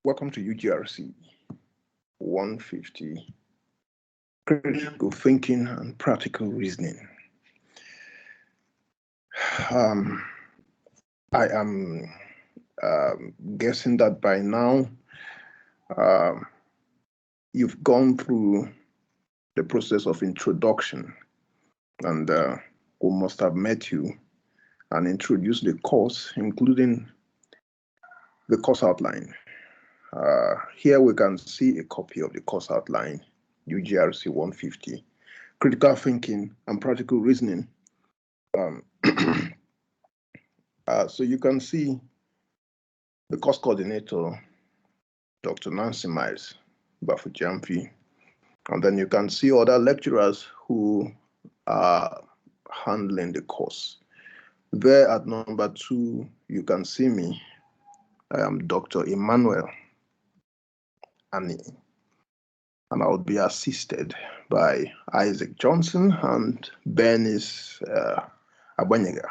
Welcome to UGRC 150, Critical Thinking and Practical Reasoning. I am guessing that by now you've gone through the process of introduction, and we must have met you and introduced the course, including the course outline. Here we can see a copy of the course outline, UGRC 150, Critical Thinking and Practical Reasoning. So you can see the course coordinator, Dr. Nancy Miles Bafujamfi, and then you can see other lecturers who are handling the course. There at number 2, you can see me. I am Dr. Emmanuel Ani, and I will be assisted by Isaac Johnson and Bernice Abanyega.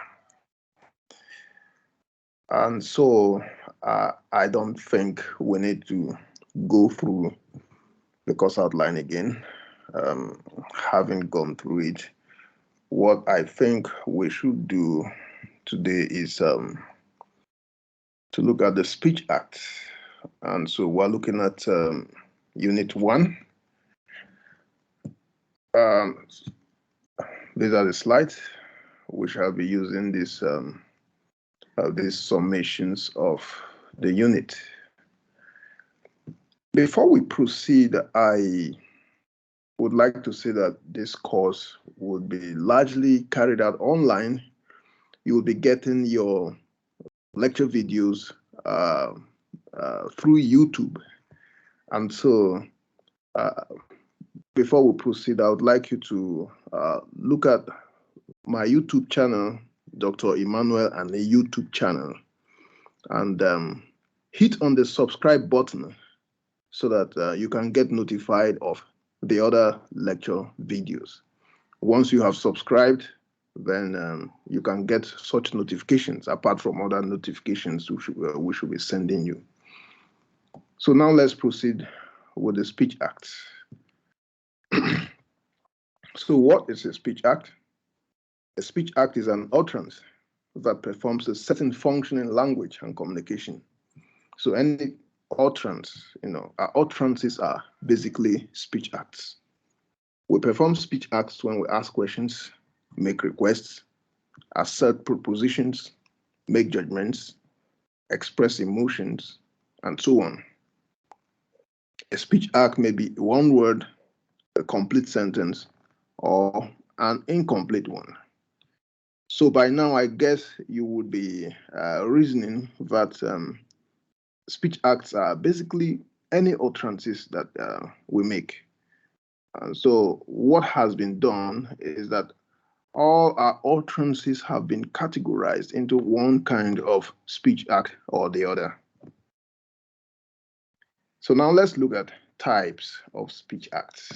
And so I don't think we need to go through the course outline again. Having gone through it, what I think we should do today is to look at the speech act. And so we're looking at unit 1. These are the slides. We shall be using these summations of the unit. Before we proceed, I would like to say that this course would be largely carried out online. You will be getting your lecture videos through YouTube. And so before we proceed, I would like you to look at my YouTube channel, Dr. Emmanuel, and the YouTube channel, and hit on the subscribe button so that you can get notified of the other lecture videos. Once you have subscribed, then you can get such notifications apart from other notifications we should be sending you. So now let's proceed with the speech act. So what is a speech act? A speech act is an utterance that performs a certain function in language and communication. So any utterance, our utterances are basically speech acts. We perform speech acts when we ask questions, make requests, assert propositions, make judgments, express emotions, and so on. A speech act may be one word, a complete sentence, or an incomplete one. So by now, I guess you would be reasoning that speech acts are basically any utterances that we make. And so what has been done is that all our utterances have been categorized into one kind of speech act or the other. So now let's look at types of speech acts.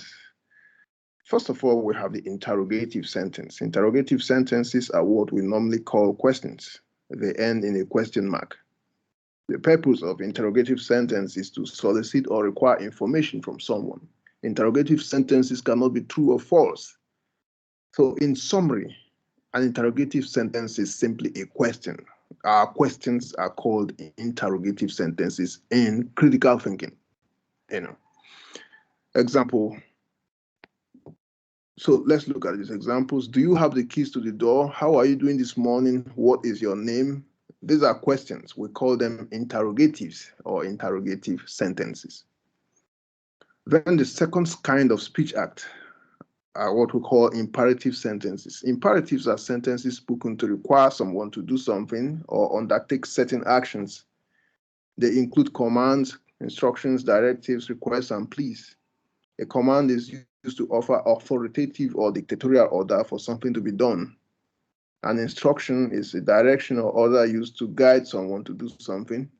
First of all, we have the interrogative sentence. Interrogative sentences are what we normally call questions. They end in a question mark. The purpose of interrogative sentence is to solicit or require information from someone. Interrogative sentences cannot be true or false. So in summary, an interrogative sentence is simply a question. Our questions are called interrogative sentences in critical thinking. Example. So let's look at these examples. Do you have the keys to the door? How are you doing this morning? What is your name? These are questions. We call them interrogatives or interrogative sentences. Then the second kind of speech act are what we call imperative sentences. Imperatives are sentences spoken to require someone to do something or undertake certain actions. They include commands, instructions, directives, requests, and pleas. A command is used to offer authoritative or dictatorial order for something to be done. An instruction is a direction or order used to guide someone to do something.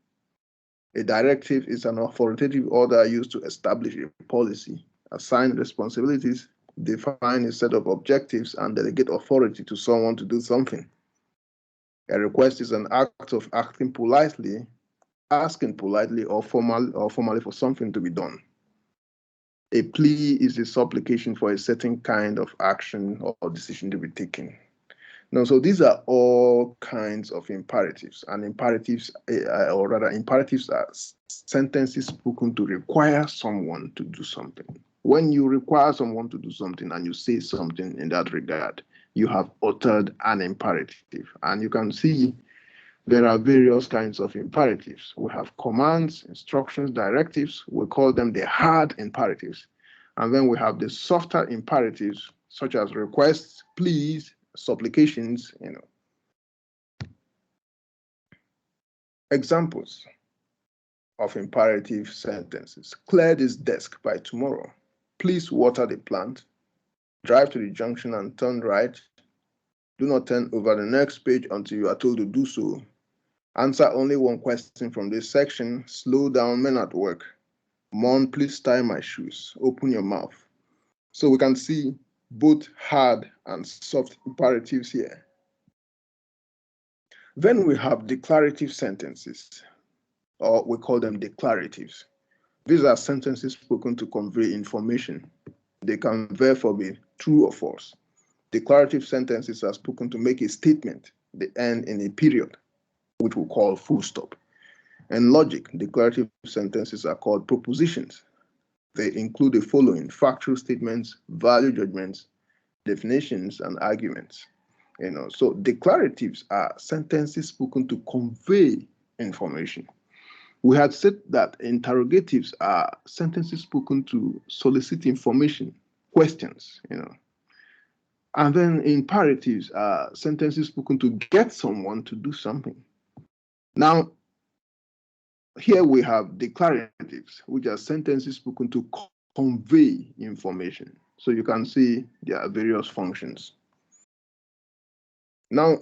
A directive is an authoritative order used to establish a policy, assign responsibilities, define a set of objectives, and delegate authority to someone to do something. A request is an act of acting politely asking politely or formally for something to be done. A plea is a supplication for a certain kind of action or decision to be taken. Now, so these are all kinds of imperatives, and imperatives, or rather, imperatives are sentences spoken to require someone to do something. When you require someone to do something and you say something in that regard, you have uttered an imperative. And you can see there are various kinds of imperatives. We have commands, instructions, directives. We call them the hard imperatives. And then we have the softer imperatives, such as requests, pleas, supplications. Examples of imperative sentences: clear this desk by tomorrow. Please water the plant. Drive to the junction and turn right. Do not turn over the next page until you are told to do so. Answer only one question from this section. Slow down, men at work. Mom, please tie my shoes. Open your mouth. So we can see both hard and soft imperatives here. Then we have declarative sentences, or we call them declaratives. These are sentences spoken to convey information. They can therefore be true or false. Declarative sentences are spoken to make a statement. They end in a period, which we call full stop. In logic, declarative sentences are called propositions. They include the following: factual statements, value judgments, definitions, and arguments. So declaratives are sentences spoken to convey information. We had said that interrogatives are sentences spoken to solicit information, questions. And then imperatives are sentences spoken to get someone to do something. Now, here we have declaratives, which are sentences spoken to convey information. So you can see there are various functions. Now,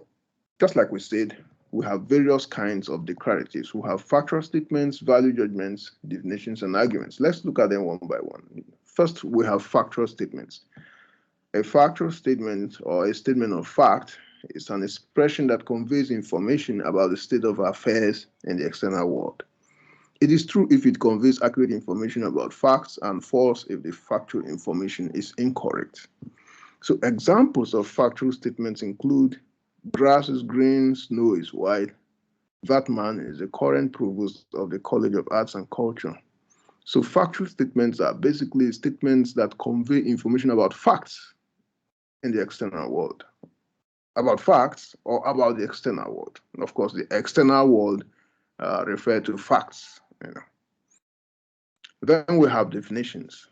just like we said, we have various kinds of declaratives. We have factual statements, value judgments, definitions, and arguments. Let's look at them one by one. First, we have factual statements. A factual statement, or a statement of fact, is an expression that conveys information about the state of affairs in the external world. It is true if it conveys accurate information about facts, and false if the factual information is incorrect. So examples of factual statements include: grass is green, snow is white. That man is the current provost of the College of Arts and Culture. So factual statements are basically statements that convey information about facts in the external world. About facts or about the external world. And of course, the external world refer to facts. Then we have definitions.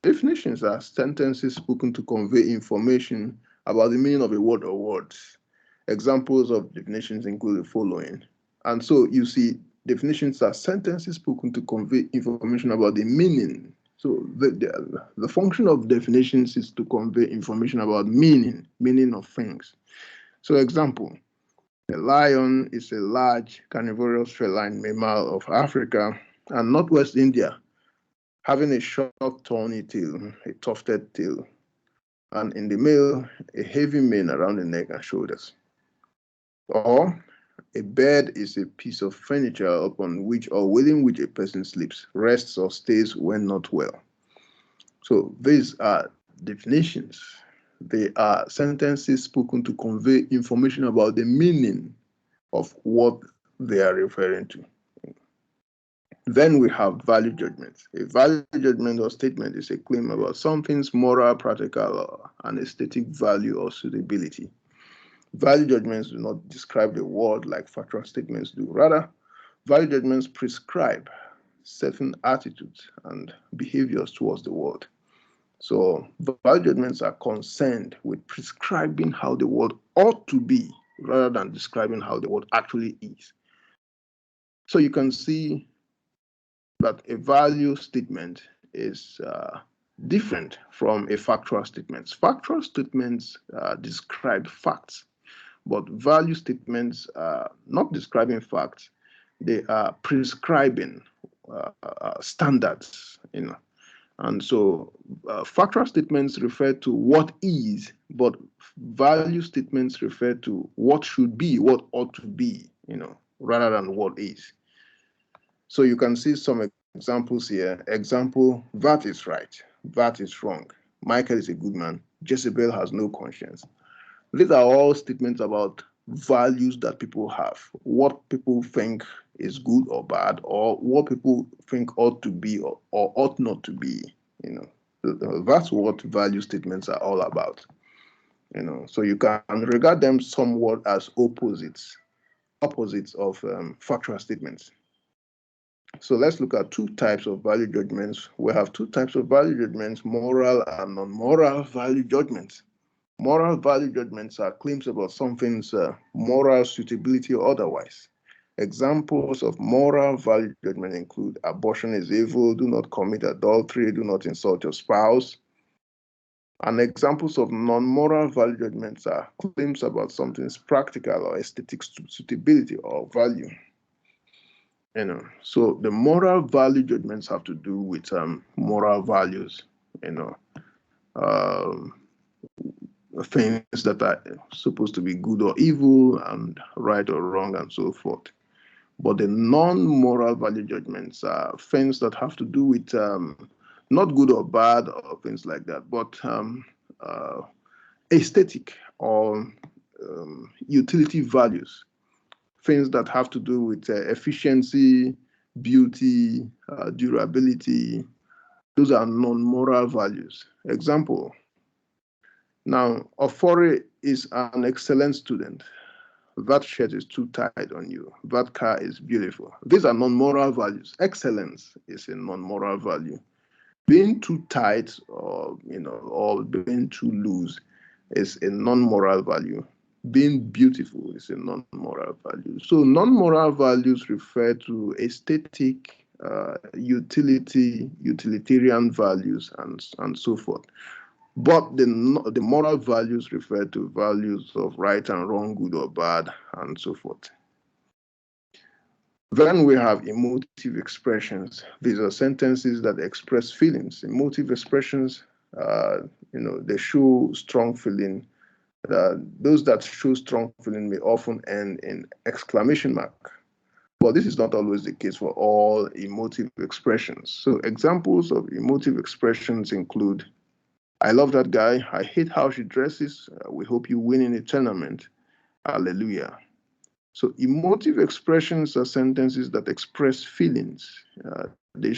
Definitions are sentences spoken to convey information about the meaning of a word or words. Examples of definitions include the following. And so you see, definitions are sentences spoken to convey information about the meaning. So the function of definitions is to convey information about meaning of things. So example, a lion is a large carnivorous feline mammal of Africa and Northwest India, having a short tawny tail, a tufted tail, and in the male, a heavy mane around the neck and shoulders. Or a bed is a piece of furniture upon which or within which a person sleeps, rests, or stays when not well. So these are definitions. They are sentences spoken to convey information about the meaning of what they are referring to. Then we have value judgments. A value judgment or statement is a claim about something's moral, practical, or an aesthetic value or suitability. Value judgments do not describe the world like factual statements do. Rather, value judgments prescribe certain attitudes and behaviors towards the world. So value judgments are concerned with prescribing how the world ought to be rather than describing how the world actually is. So you can see that a value statement is different from a factual statement. Factual statements describe facts, but value statements are not describing facts. They are prescribing standards, And so factual statements refer to what is, but value statements refer to what should be, what ought to be, rather than what is. So you can see some examples here. Example, that is right, that is wrong. Michael is a good man. Jezebel has no conscience. These are all statements about values that people have, what people think is good or bad, or what people think ought to be or ought not to be. You know, that's what value statements are all about. You know, so you can regard them somewhat as opposites of factual statements. So let's look at two types of value judgments. We have two types of value judgments: moral and non-moral value judgments. Moral value judgments are claims about something's moral suitability or otherwise. Examples of moral value judgment include abortion is evil, do not commit adultery, do not insult your spouse. And examples of non-moral value judgments are claims about something's practical or aesthetic suitability or value. You know, so the moral value judgments have to do with moral values. You know, um, things that are supposed to be good or evil and right or wrong and so forth. But the non-moral value judgments are things that have to do with not good or bad or things like that, but uh, aesthetic or utility values, things that have to do with efficiency, beauty, durability. Those are non-moral values. Example, now, Ofori is an excellent student. That shirt is too tight on you. That car is beautiful. These are non-moral values. Excellence is a non-moral value. Being too tight or being too loose is a non-moral value. Being beautiful is a non-moral value. So non-moral values refer to aesthetic, utilitarian values, and so forth. But the moral values refer to values of right and wrong, good or bad, and so forth. Then we have emotive expressions. These are sentences that express feelings. Emotive expressions, they show strong feeling. Those that show strong feeling may often end in exclamation mark. But this is not always the case for all emotive expressions. So examples of emotive expressions include, I love that guy. I hate how she dresses. We hope you win in a tournament. Hallelujah. So emotive expressions are sentences that express feelings. They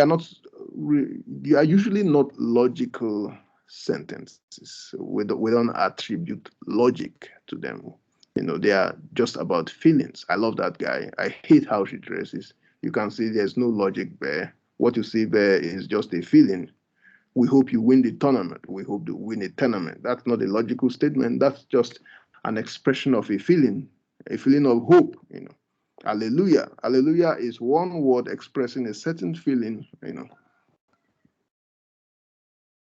are not. They are usually not logical sentences. We don't attribute logic to them. You know, they are just about feelings. I love that guy. I hate how she dresses. You can see there's no logic there. What you see there is just a feeling. We hope you win the tournament. We hope to win a tournament. That's not a logical statement. That's just an expression of a feeling of hope. You know, hallelujah. Hallelujah is one word expressing a certain feeling. You know.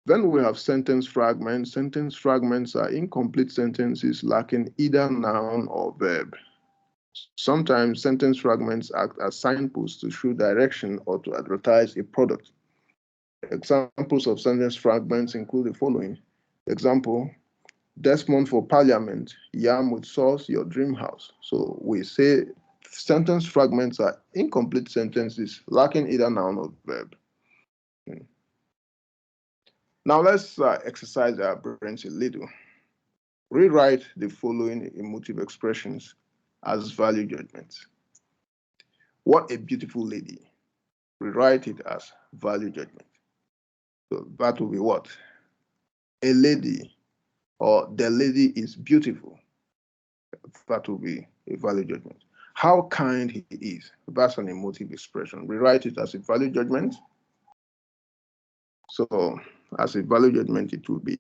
Then we have sentence fragments. Sentence fragments are incomplete sentences lacking either noun or verb. Sometimes sentence fragments act as signposts to show direction or to advertise a product. Examples of sentence fragments include the following. Example, Desmond for Parliament, yam with sauce, your dream house. So we say sentence fragments are incomplete sentences lacking either noun or verb. Now let's exercise our brains a little. Rewrite the following emotive expressions as value judgments. What a beautiful lady. Rewrite it as value judgment. So that will be what? A lady or the lady is beautiful. That will be a value judgment. How kind he is. That's an emotive expression. Rewrite it as a value judgment. So as a value judgment, it will be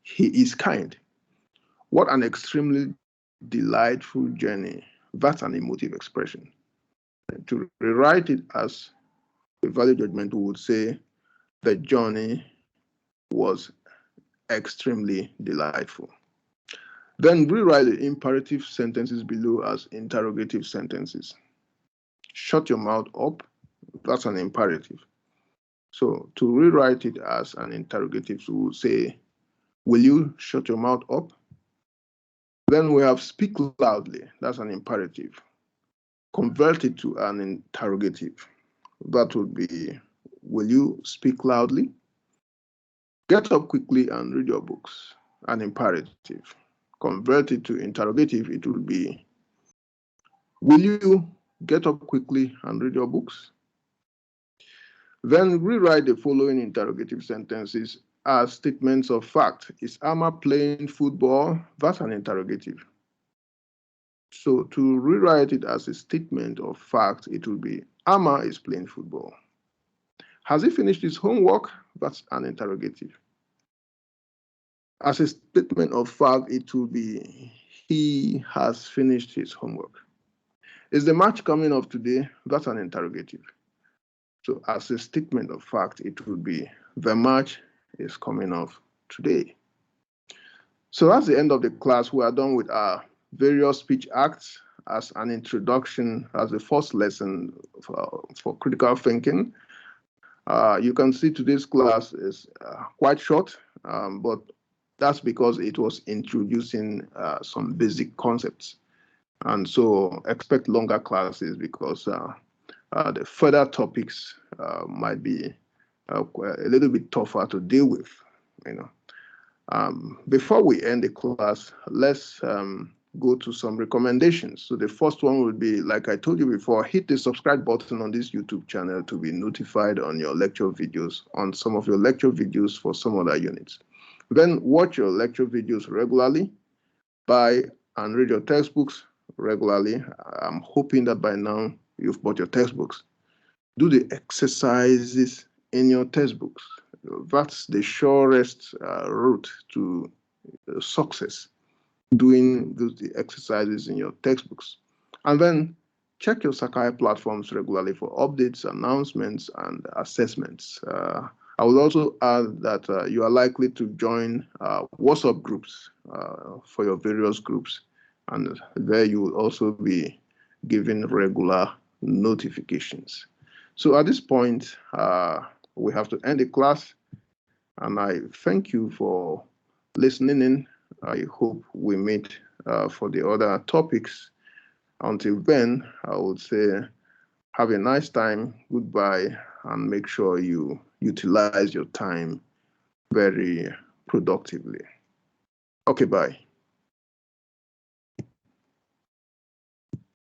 he is kind. What an extremely delightful journey. That's an emotive expression. And to rewrite it as a value judgment, we would say the journey was extremely delightful. Then rewrite the imperative sentences below as interrogative sentences. Shut your mouth up. That's an imperative. So to rewrite it as an interrogative, we will say, will you shut your mouth up? Then we have speak loudly. That's an imperative. convert it to an interrogative. That would be, will you speak loudly? Get up quickly and read your books. An imperative. Convert it to interrogative, it would be, will you get up quickly and read your books? Then rewrite the following interrogative sentences as statements of fact. Is Amma playing football? That's an interrogative. So to rewrite it as a statement of fact, it would be, Amma is playing football. Has he finished his homework? That's an interrogative. As a statement of fact, it will be, he has finished his homework. Is the match coming off today? That's an interrogative. So as a statement of fact, it would be, the match is coming off today. So that's the end of the class. We are done with our various speech acts as an introduction, as the first lesson for critical thinking. You can see today's class is quite short, but that's because it was introducing some basic concepts. And so expect longer classes because the further topics might be a little bit tougher to deal with, you know. Before we end the class, let's go to some recommendations. So the first one would be, like I told you before, hit the subscribe button on this YouTube channel to be notified on your lecture videos, on some of your lecture videos for some other units. Then watch your lecture videos regularly, buy and read your textbooks regularly. I'm hoping that by now you've bought your textbooks. Do the exercises in your textbooks. That's the surest route to success, doing the exercises in your textbooks. And then check your Sakai platforms regularly for updates, announcements, and assessments. I would also add that you are likely to join WhatsApp groups for your various groups, and there you will also be given regular notifications. So at this point, we have to end the class, and I thank you for listening in. I hope we meet for the other topics. Until then, I would say have a nice time, goodbye, and make sure you utilize your time very productively. Okay, bye.